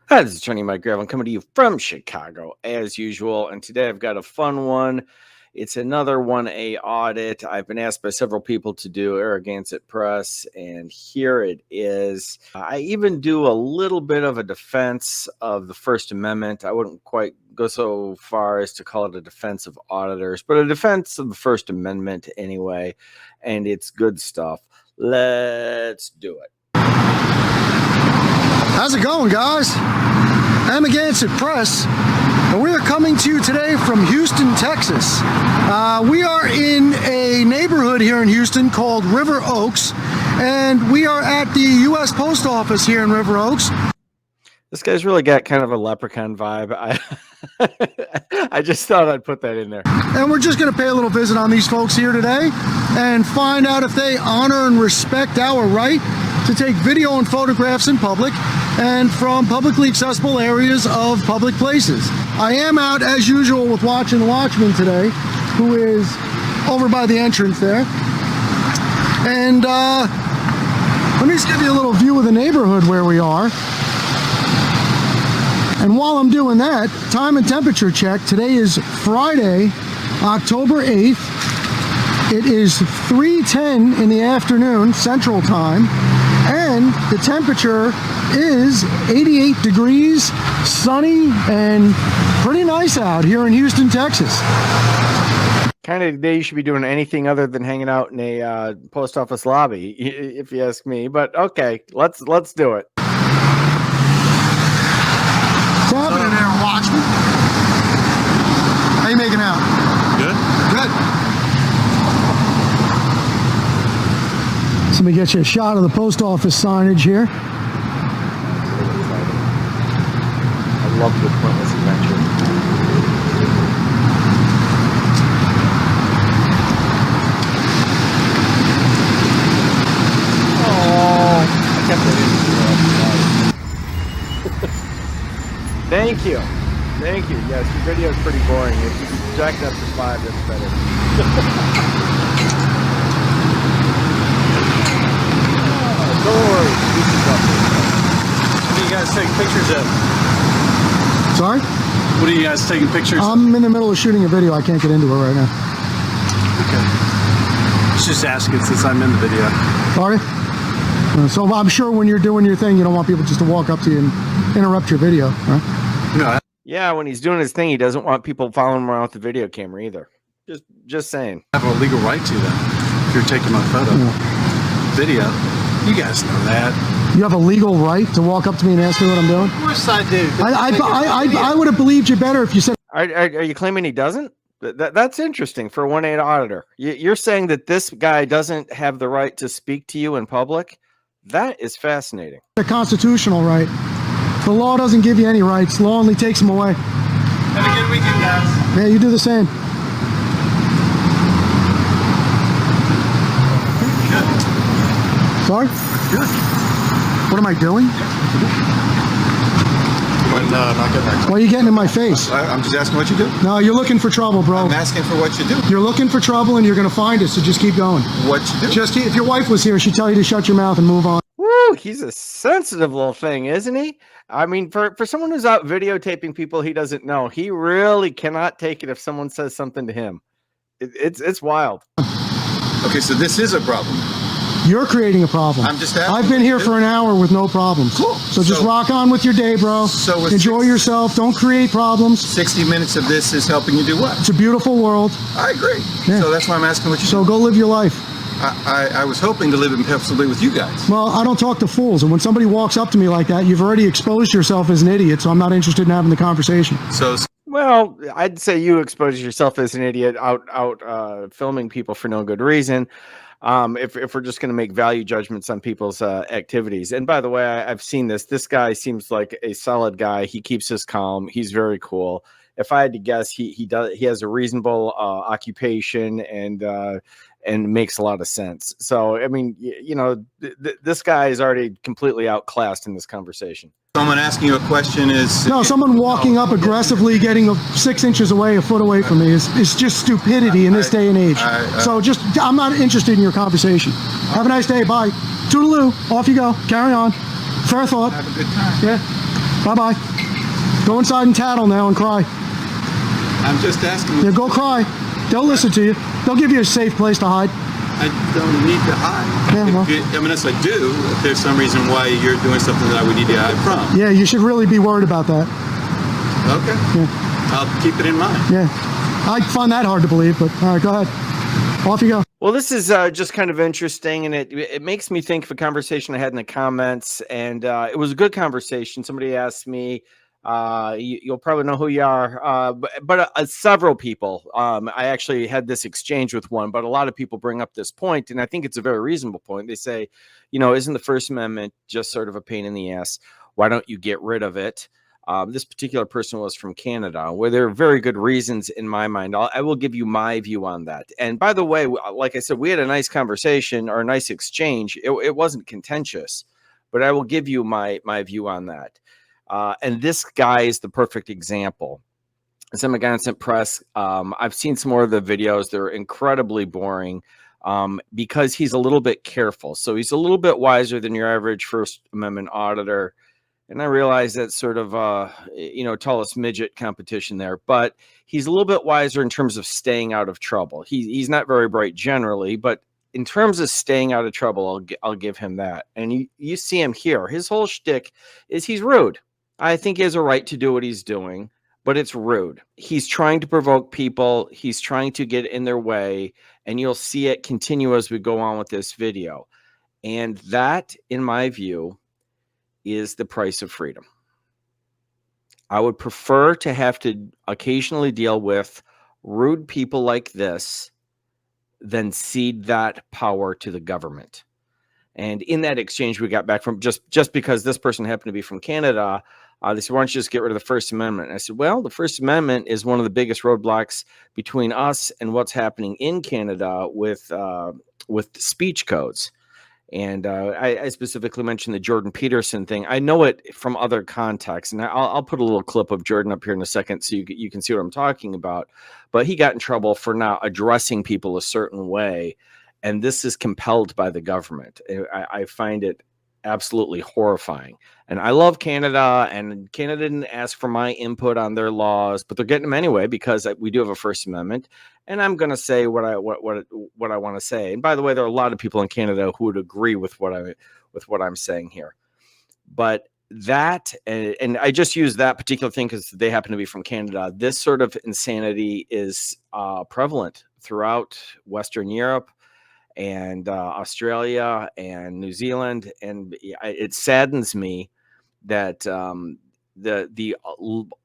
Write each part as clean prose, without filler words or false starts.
Hi, this is Attorney Mike Gravel. I'm coming to you from Chicago as usual. And today I've got a fun one. It's another 1A audit. I've been asked by several people to do Amagansett Press, and here it is. I even do a little bit of a defense of the First Amendment. I wouldn't quite go so far as to call it a defense of auditors, but a defense of the First Amendment anyway. And it's good stuff. Let's do it. How's it going, guys? Amagansett Press, and we are coming to you today from Houston, Texas. We are in a neighborhood here in Houston called River Oaks, and we are at the U.S. Post Office here in River Oaks. This guy's really got kind of a leprechaun vibe. I just thought I'd put that in there. And we're just going to pay a little visit on these folks here today and find out if they honor and respect our right to take video and photographs in public and from publicly accessible areas of public places. I am out as usual with watching the watchman today, who is over by the entrance there. And let me just give you a little view of the neighborhood where we are. And while I'm doing that, time and temperature check. Today is Friday, October 8th. It is 3:10 in the afternoon, Central Time, and the temperature is 88 degrees, sunny, and pretty nice out here in Houston, Texas. Kind of day you should be doing anything other than hanging out in a post office lobby, if you ask me. But okay, let's do it. What's happening there, watchman? How you making out? Good. Good. So let me get you a shot of the post office signage here. I love the Pointless Adventure. Oh, I kept it in. Thank you. Thank you. Yes, your video is pretty boring. If you jack it up to 5, that's better. Don't worry. What are you guys taking pictures of? Sorry? What are you guys taking pictures of? I'm in the middle of shooting a video. I can't get into it right now. Okay. Just asking since I'm in the video. Sorry? So I'm sure when you're doing your thing, you don't want people just to walk up to you and interrupt your video, right? No. Yeah, when he's doing his thing, he doesn't want people following him around with the video camera either. Just saying. I have a legal right to that. If you're taking my photo, video, you guys know that. You have a legal right to walk up to me and ask me what I'm doing? Of course I do. I would have believed you better if you said... Are you claiming he doesn't? That's interesting for a 1A auditor. You're saying that this guy doesn't have the right to speak to you in public? That is fascinating. A constitutional right. The law doesn't give you any rights. Law only takes them away. Have a good weekend, guys. Yeah, you do the same. Good. Sorry? Good. What am I doing? Not get back. Why are you getting in my face? I'm just asking what you do. No, you're looking for trouble, bro. I'm asking for what you do. You're looking for trouble and you're going to find it, so just keep going. What you do. Just if your wife was here, she'd tell you to shut your mouth and move on. Woo, he's a sensitive little thing, isn't he? I mean, for someone who's out videotaping people he doesn't know, he really cannot take it if someone says something to him. It's wild. Okay, so this is a problem. You're creating a problem. I'm just asking. I've been here for an hour with no problems. Cool. So just rock on with your day, bro. So enjoy yourself. Don't create problems. 60 minutes of this is helping you do what? It's a beautiful world. I agree. Yeah. So that's why I'm asking what you do. So go live your life. I was hoping to live peacefully with you guys. Well, I don't talk to fools, and when somebody walks up to me like that, you've already exposed yourself as an idiot, so I'm not interested in having the conversation. So, well, I'd say you expose yourself as an idiot out filming people for no good reason. If we're just going to make value judgments on people's activities. And by the way, I've seen this. This guy seems like a solid guy. He keeps his calm. He's very cool. If I had to guess, he has a reasonable occupation and makes a lot of sense. So, I mean, this guy is already completely outclassed in this conversation. Someone asking you a question is... No, someone walking up aggressively, getting 6 inches away, a foot away from me is just stupidity in this day and age. So I'm not interested in your conversation. Have a nice day. Bye. Toodaloo. Off you go. Carry on. Fair thought. Have a good time. Yeah. Bye-bye. Go inside and tattle now and cry. I'm just asking. Yeah, go cry. They'll listen to you. They'll give you a safe place to hide. I don't need to hide. Yeah, well. Unless I do, if there's some reason why you're doing something that I would need to hide from. Yeah, you should really be worried about that. Okay. Yeah. I'll keep it in mind. Yeah. I find that hard to believe, but all right, go ahead. Off you go. Well, this is just kind of interesting, and it makes me think of a conversation I had in the comments, and it was a good conversation. Somebody asked me, you'll probably know who you are, but several people. I actually had this exchange with one, but a lot of people bring up this point, and I think it's a very reasonable point. They say, isn't the First Amendment just sort of a pain in the ass? Why don't you get rid of it? This particular person was from Canada, where there are very good reasons in my mind. I will give you my view on that. And by the way, like I said, we had a nice conversation or a nice exchange. It wasn't contentious, but I will give you my view on that. And this guy is the perfect example. This Amagansett Press, I've seen some more of the videos. They're incredibly boring because he's a little bit careful. So he's a little bit wiser than your average First Amendment auditor. And I realize that's sort of, tallest midget competition there, but he's a little bit wiser in terms of staying out of trouble. He's not very bright generally, but in terms of staying out of trouble, I'll give him that. And you see him here. His whole shtick is he's rude. I think he has a right to do what he's doing, but it's rude. He's trying to provoke people. He's trying to get in their way, and you'll see it continue as we go on with this video. And that, in my view, is the price of freedom. I would prefer to have to occasionally deal with rude people like this than cede that power to the government. And in that exchange we got back from, just because this person happened to be from Canada, they said, why don't you just get rid of the First Amendment? And I said, well, the First Amendment is one of the biggest roadblocks between us and what's happening in Canada with speech codes. And I specifically mentioned the Jordan Peterson thing. I know it from other contexts, and I'll put a little clip of Jordan up here in a second so you can see what I'm talking about. But he got in trouble for not addressing people a certain way, and this is compelled by the government. I find it absolutely horrifying. And I love Canada, and Canada didn't ask for my input on their laws, but they're getting them anyway because we do have a First Amendment. And I'm going to say what I want to say. And by the way, there are a lot of people in Canada who would agree with what I'm saying here. But that, and I just use that particular thing because they happen to be from Canada. This sort of insanity is prevalent throughout Western Europe and Australia and New Zealand, and it saddens me that the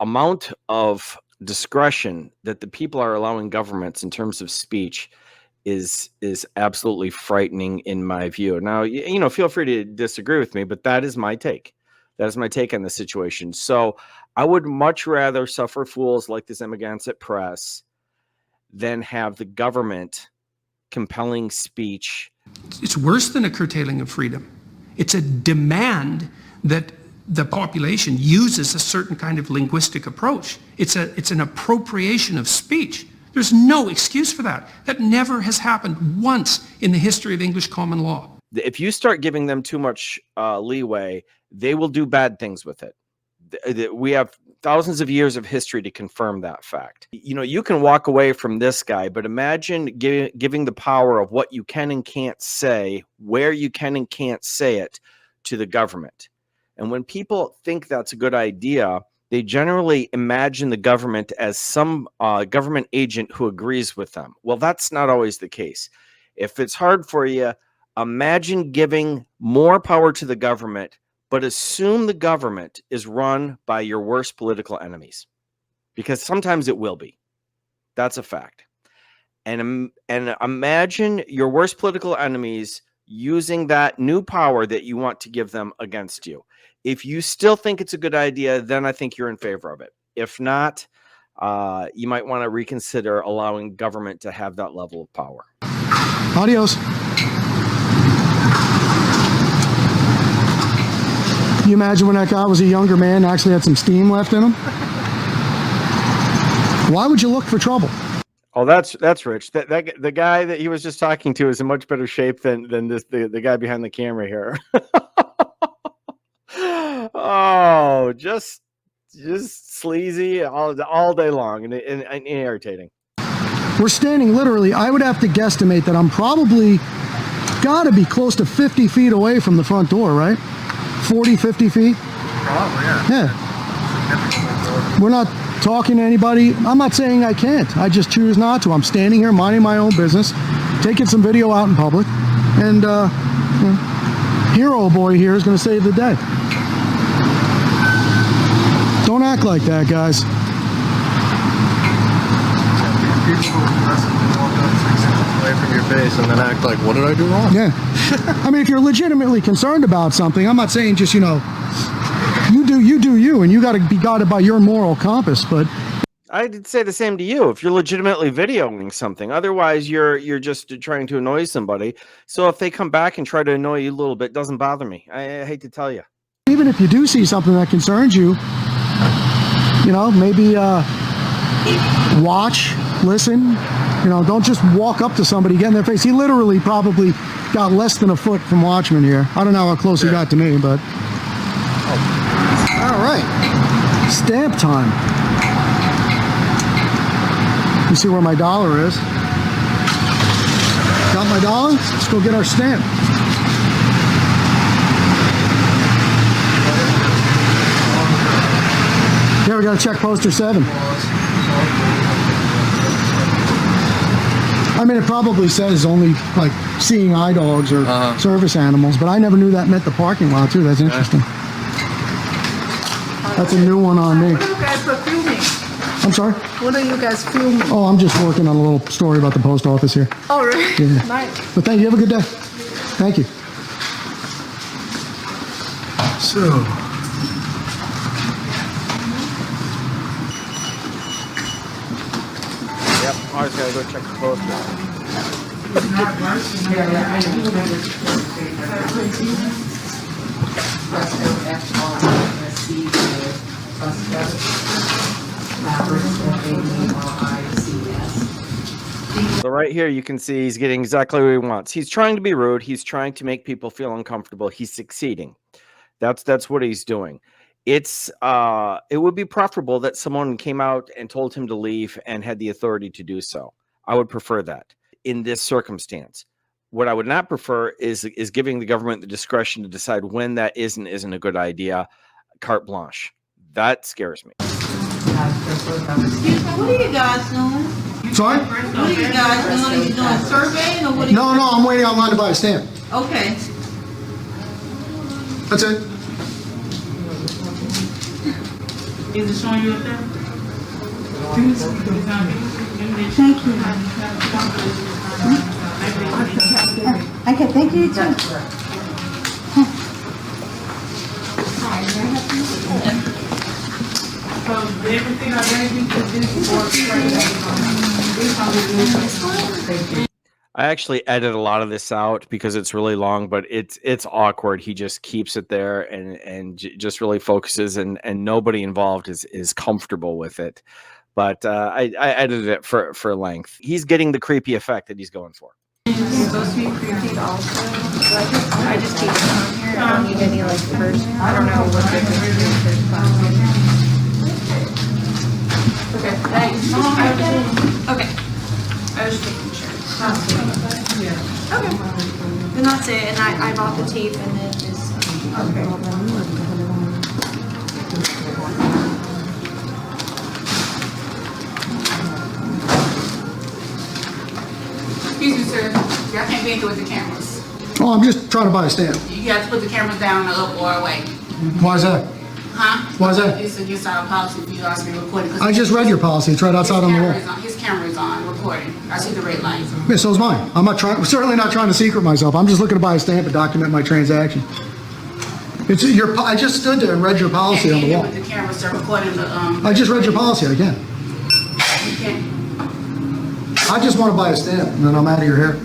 amount of discretion that the people are allowing governments in terms of speech is absolutely frightening in my view. Now, feel free to disagree with me, but that is my take. That is my take on the situation. So I would much rather suffer fools like this Amagansett Press than have the government compelling speech. It's worse than a curtailing of freedom. It's a demand that the population uses a certain kind of linguistic approach. It's an appropriation of speech. There's no excuse for that. That never has happened once in the history of English common law. If you start giving them too much leeway, they will do bad things with it. We have thousands of years of history to confirm that fact. You can walk away from this guy, but imagine giving the power of what you can and can't say, where you can and can't say it, to the government. And when people think that's a good idea, they generally imagine the government as some government agent who agrees with them. Well, that's not always the case. If it's hard for you, imagine giving more power to the government, but assume the government is run by your worst political enemies, because sometimes it will be. That's a fact. And imagine your worst political enemies using that new power that you want to give them against you. If you still think it's a good idea, then I think you're in favor of it. If not, you might want to reconsider allowing government to have that level of power. Adios. Can you imagine when that guy was a younger man and actually had some steam left in him? Why would you look for trouble? Oh, that's Rich. The guy that he was just talking to is in much better shape than the guy behind the camera here. Oh, just sleazy all day long and irritating. We're standing literally, I would have to guesstimate that I'm probably got to be close to 50 feet away from the front door, right? 40, 50 feet? Probably, yeah. Yeah. We're not talking to anybody. I'm not saying I can't. I just choose not to. I'm standing here minding my own business, taking some video out in public, and hero boy here is going to save the day. Don't act like that, guys. People walk up 6 inches away from your face and then act like, what did I do wrong? Yeah. I mean, if you're legitimately concerned about something, I'm not saying just, you know, you do you, and you got to be guided by your moral compass, but I'd say the same to you if you're legitimately videoing something. Otherwise, you're just trying to annoy somebody. So if they come back and try to annoy you a little bit, it doesn't bother me. I hate to tell you. even if you do see something that concerns you, you know, maybe watch, listen, you know, don't just walk up to somebody, get in their face. He literally probably got less than a foot from Watchman here. I don't know how close he got to me, but. All right, stamp time. You see where my dollar is? Got my dollar? Let's go get our stamp. Yeah, we gotta check poster 7. I mean, it probably says only like seeing eye dogs or service animals, but I never knew that meant the parking lot too. That's interesting. That's a new one on me. What are you guys for filming? I'm sorry? What are you guys filming? Oh, I'm just working on a little story about the post office here. Oh, really? Yeah. Nice. But thank you. Have a good day. Thank you. So. Yep, I just gotta go check the poster. So right here, you can see he's getting exactly what he wants. He's trying to be rude. He's trying to make people feel uncomfortable. He's succeeding. That's what he's doing. It would be preferable that someone came out and told him to leave and had the authority to do so. I would prefer that in this circumstance. What I would not prefer is giving the government the discretion to decide when that isn't a good idea, carte blanche. That scares me. Excuse me, what are you guys doing? Sorry? What are you guys doing? Are you doing surveying or what are you? No, I'm waiting online to buy a stamp. Okay. That's it. Is it showing you up there? Thank you. Okay, thank you too. So everything I gave you to do I actually edit a lot of this out because it's really long, but it's awkward. He just keeps it there and just really focuses, and nobody involved is comfortable with it. But I edited it for length. He's getting the creepy effect that he's going for. It's supposed to be creepy also. So I just keep it on here. I don't need any like first. I don't know what the first class. Okay. Thanks. Okay. I was just making sure. Okay. Then that's it. And I bought the tape and then just. Okay. Excuse me, sir. Y'all can't be in here with the cameras. Oh, I'm just trying to buy a stamp. You have to put the cameras down or up or away. Why is that? Huh? Why is that? It's against our policy for you guys to be recording. I just read your policy. It's right outside on the wall. His camera is on, recording. I see the red light. Yeah, so is mine. I'm not trying. Certainly not trying to secret myself. I'm just looking to buy a stamp and document my transaction. It's your. I just stood there and read your policy on the wall. With the camera, sir, recording the I just read your policy. I can. You can't. I just want to buy a stamp, and then I'm out of your hair.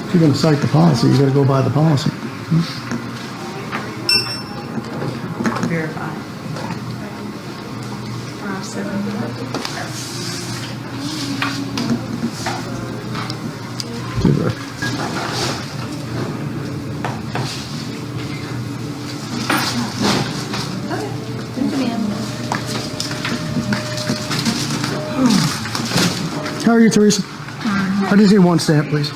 If you're going to cite the policy, you got to go by the policy. Verify. How are you, Teresa? I just need one stamp, please.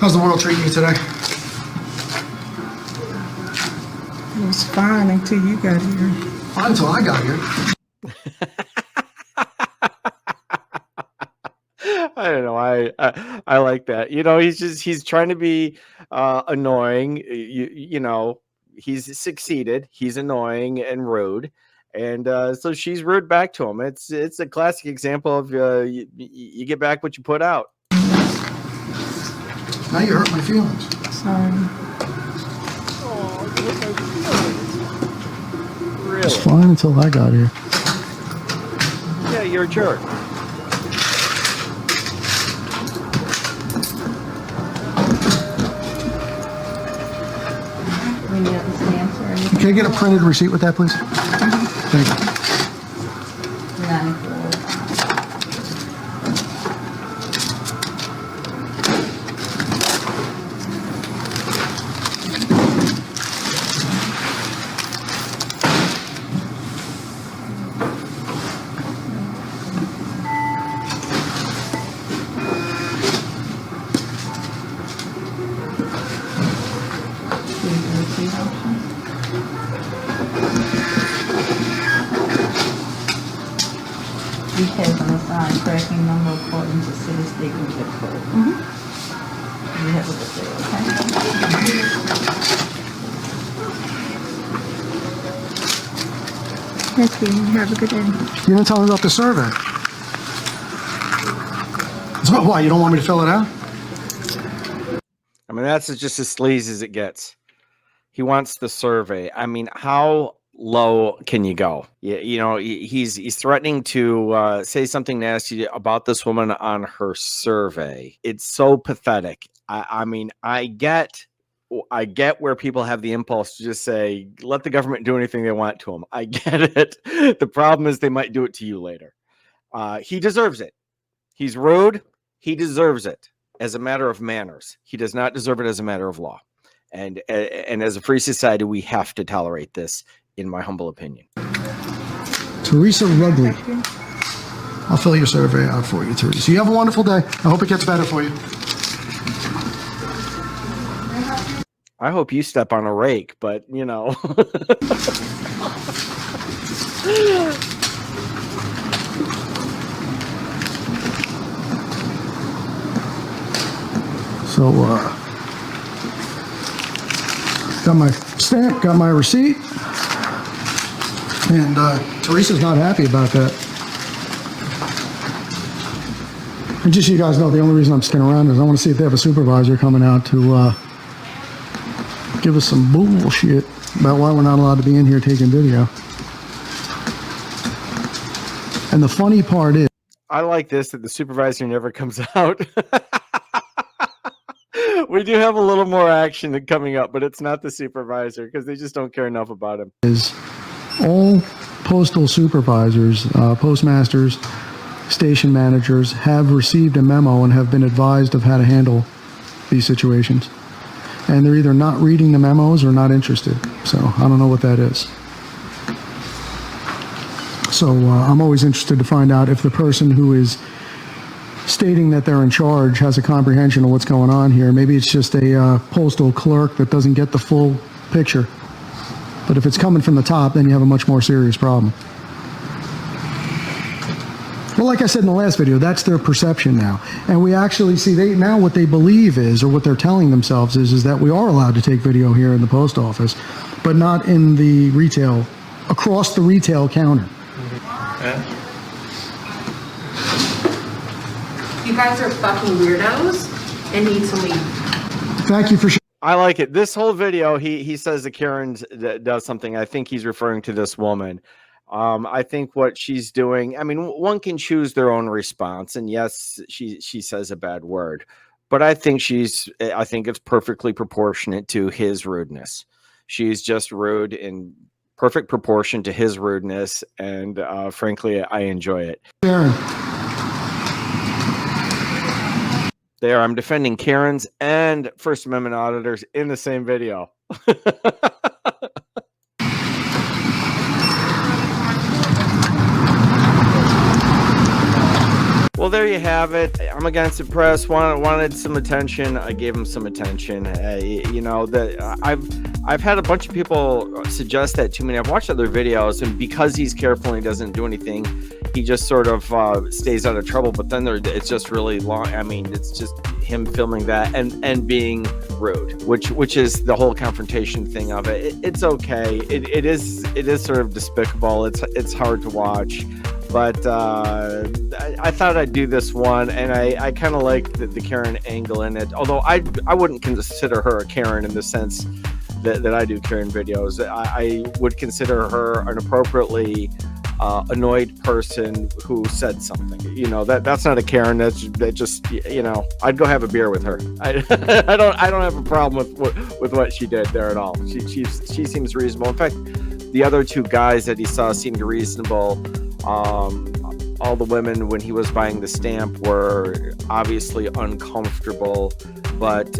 How's the world treating you today? It was fine until you got here. Fine until I got here. I don't know. I like that. You know, he's trying to be annoying. You know, he's succeeded. He's annoying and rude, and so she's rude back to him. It's a classic example of you get back what you put out. Now you hurt my feelings. Sorry. Really? It's fine until I got here. Yeah, you're a jerk. We need the stamps or anything. Can I get a printed receipt with that, please? Thank you. 94. Details on the side, tracking number according to city, state, and zip code. You have a good day, okay? Thank you. Have a good day. You didn't tell me about the survey. So why, you don't want me to fill it out? I mean, that's just as sleazy as it gets. He wants the survey. I mean, how low can you go? You know, he's threatening to say something nasty about this woman on her survey. It's so pathetic. I mean, I get where people have the impulse to just say, let the government do anything they want to them. I get it. The problem is they might do it to you later. He deserves it. He's rude. He deserves it as a matter of manners. He does not deserve it as a matter of law. And as a free society, we have to tolerate this, in my humble opinion. Teresa Rugley. I'll fill your survey out for you, Teresa. You have a wonderful day. I hope it gets better for you. I hope you step on a rake, but you know. So, got my stamp, got my receipt, and Teresa's not happy about that. And just so you guys know, the only reason I'm sticking around is I want to see if they have a supervisor coming out to give us some bullshit about why we're not allowed to be in here taking video. And the funny part is, I like this, that the supervisor never comes out. We do have a little more action coming up, but it's not the supervisor because they just don't care enough about him. Is all postal supervisors, postmasters, station managers have received a memo and have been advised of how to handle these situations. And they're either not reading the memos or not interested. So I don't know what that is. So I'm always interested to find out if the person who is stating that they're in charge has a comprehension of what's going on here. Maybe it's just a postal clerk that doesn't get the full picture. But if it's coming from the top, then you have a much more serious problem. Well, like I said in the last video, that's their perception now. And we actually see now what they believe is, or what they're telling themselves is that we are allowed to take video here in the post office, but not in the retail, across the retail counter. You guys are fucking weirdos and need to leave. Thank you for I like it. This whole video, he says that Karen does something. I think he's referring to this woman. I think what she's doing, I mean, one can choose their own response. And yes, she says a bad word, but I think it's perfectly proportionate to his rudeness. She's just rude and perfect proportion to his rudeness, and frankly, I enjoy it. Karen. There, I'm defending Karens and First Amendment auditors in the same video. Well, there you have it. Amagansett Press wanted some attention. I gave him some attention. You know, I've had a bunch of people suggest that to me. I've watched other videos, and because he's careful and he doesn't do anything, he just sort of stays out of trouble. But then it's just really long. I mean, it's just him filming that and being rude, which is the whole confrontation thing of it. It's okay. It is sort of despicable. It's hard to watch. But I thought I'd do this one, and I kind of like the Karen angle in it. Although I wouldn't consider her a Karen in the sense that I do Karen videos. I would consider her an appropriately annoyed person who said something. You know, that's not a Karen. That just, you know, I'd go have a beer with her. I don't have a problem with what she did there at all. She seems reasonable. In fact, the other two guys that he saw seemed reasonable. All the women, when he was buying the stamp, were obviously uncomfortable, but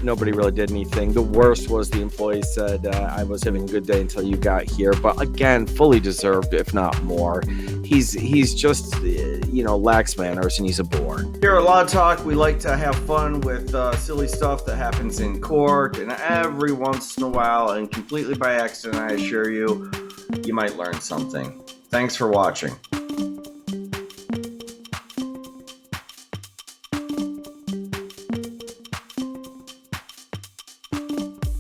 nobody really did anything. The worst was the employee said, I was having a good day until you got here. But again, fully deserved, if not more. He's just, you know, lax manners, and he's a bore. Here at Law Talk, we like to have fun with silly stuff that happens in court, and every once in a while, and completely by accident, I assure you, you might learn something. Thanks for watching.